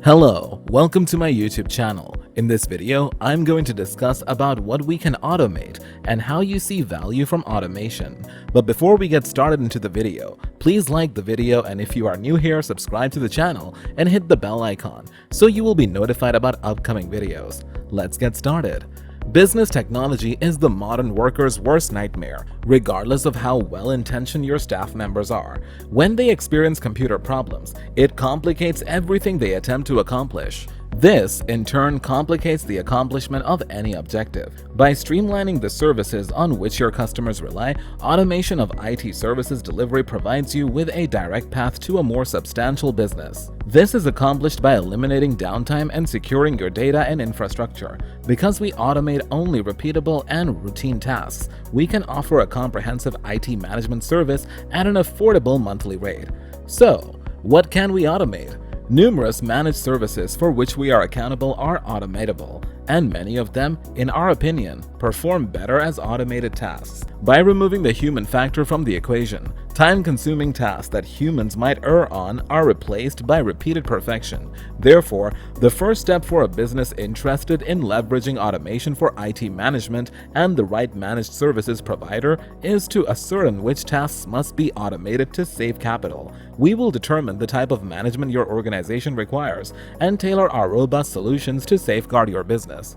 Hello, welcome to my YouTube channel. In this video, I'm going to discuss about what we can automate and how you see value from automation. But before we get started into the video, please like the video, and if you are new here, subscribe to the channel and hit the bell icon so you will be notified about upcoming videos. Let's get started. Business technology is the modern worker's worst nightmare, regardless of how well-intentioned your staff members are. When they experience computer problems, it complicates everything they attempt to accomplish. This, in turn, complicates the accomplishment of any objective. By streamlining the services on which your customers rely, automation of IT services delivery provides you with a direct path to a more substantial business. This is accomplished by eliminating downtime and securing your data and infrastructure. Because we automate only repeatable and routine tasks, we can offer a comprehensive IT management service at an affordable monthly rate. So, what can we automate? Numerous managed services for which we are accountable are automatable, and many of them, in our opinion, perform better as automated tasks. By removing the human factor from the equation, time-consuming tasks that humans might err on are replaced by repeated perfection. Therefore, the first step for a business interested in leveraging automation for IT management and the right managed services provider is to ascertain which tasks must be automated to save capital. We will determine the type of management your organization requires and tailor our robust solutions to safeguard your business.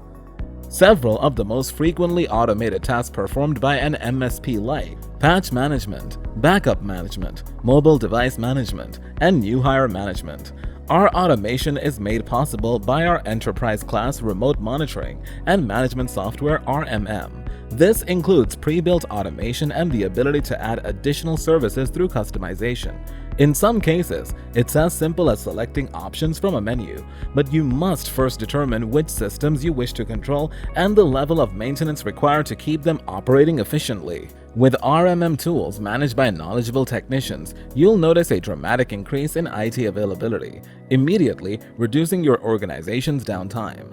Several of the most frequently automated tasks performed by an MSP like patch management, backup management, mobile device management, and new hire management. Our automation is made possible by our enterprise-class remote monitoring and management software RMM. This includes pre-built automation and the ability to add additional services through customization. In some cases, it's as simple as selecting options from a menu, but you must first determine which systems you wish to control and the level of maintenance required to keep them operating efficiently. With RMM tools managed by knowledgeable technicians, you'll notice a dramatic increase in IT availability, immediately reducing your organization's downtime.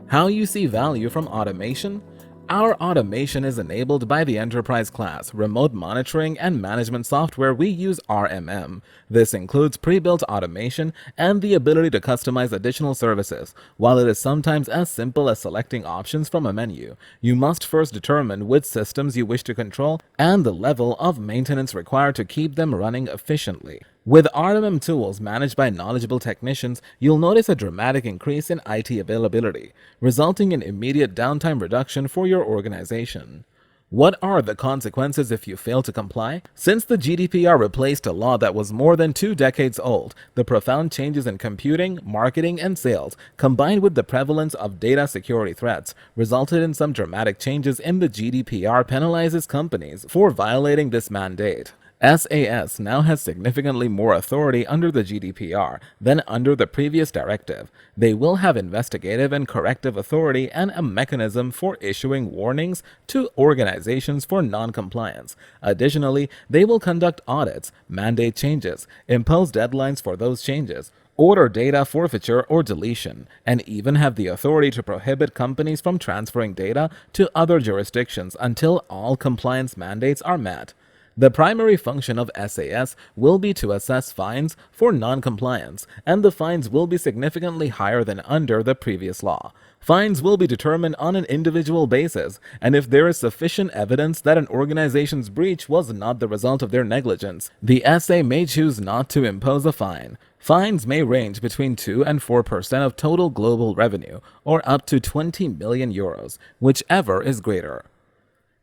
How you see value from automation? Our automation is enabled by the enterprise-class remote monitoring and management software we use RMM. This includes pre-built automation and the ability to customize additional services. While it is sometimes as simple as selecting options from a menu, you must first determine which systems you wish to control and the level of maintenance required to keep them running efficiently. With RMM tools managed by knowledgeable technicians, you'll notice a dramatic increase in IT availability, resulting in immediate downtime reduction for your organization. What are the consequences if you fail to comply? Since the GDPR replaced a law that was more than 2 decades old, the profound changes in computing, marketing, and sales, combined with the prevalence of data security threats, resulted in some dramatic changes in the GDPR penalizes companies for violating this mandate. SAS now has significantly more authority under the GDPR than under the previous directive. They will have investigative and corrective authority and a mechanism for issuing warnings to organizations for non-compliance. Additionally, they will conduct audits, mandate changes, impose deadlines for those changes, order data forfeiture or deletion, and even have the authority to prohibit companies from transferring data to other jurisdictions until all compliance mandates are met. The primary function of SAS will be to assess fines for non-compliance, and the fines will be significantly higher than under the previous law. Fines will be determined on an individual basis, and if there is sufficient evidence that an organization's breach was not the result of their negligence, the SA may choose not to impose a fine. Fines may range between 2 and 4% of total global revenue, or up to 20 million euros, whichever is greater.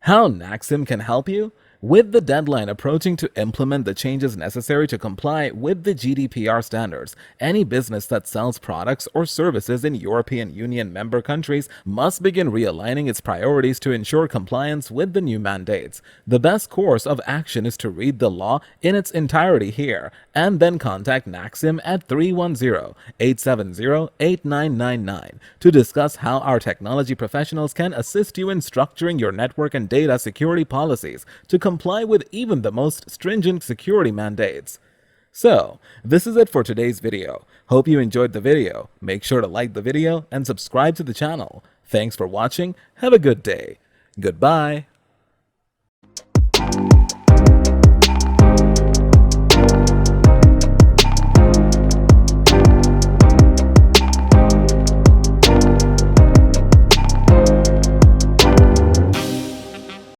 How NAXYM can help you? With the deadline approaching to implement the changes necessary to comply with the GDPR standards, any business that sells products or services in European Union member countries must begin realigning its priorities to ensure compliance with the new mandates. The best course of action is to read the law in its entirety here, and then contact NAXYM at 310-870-8999 to discuss how our technology professionals can assist you in structuring your network and data security policies to comply with even the most stringent security mandates. So, this is it for today's video. Hope you enjoyed the video. Make sure to like the video and subscribe to the channel. Thanks for watching. Have a good day. Goodbye.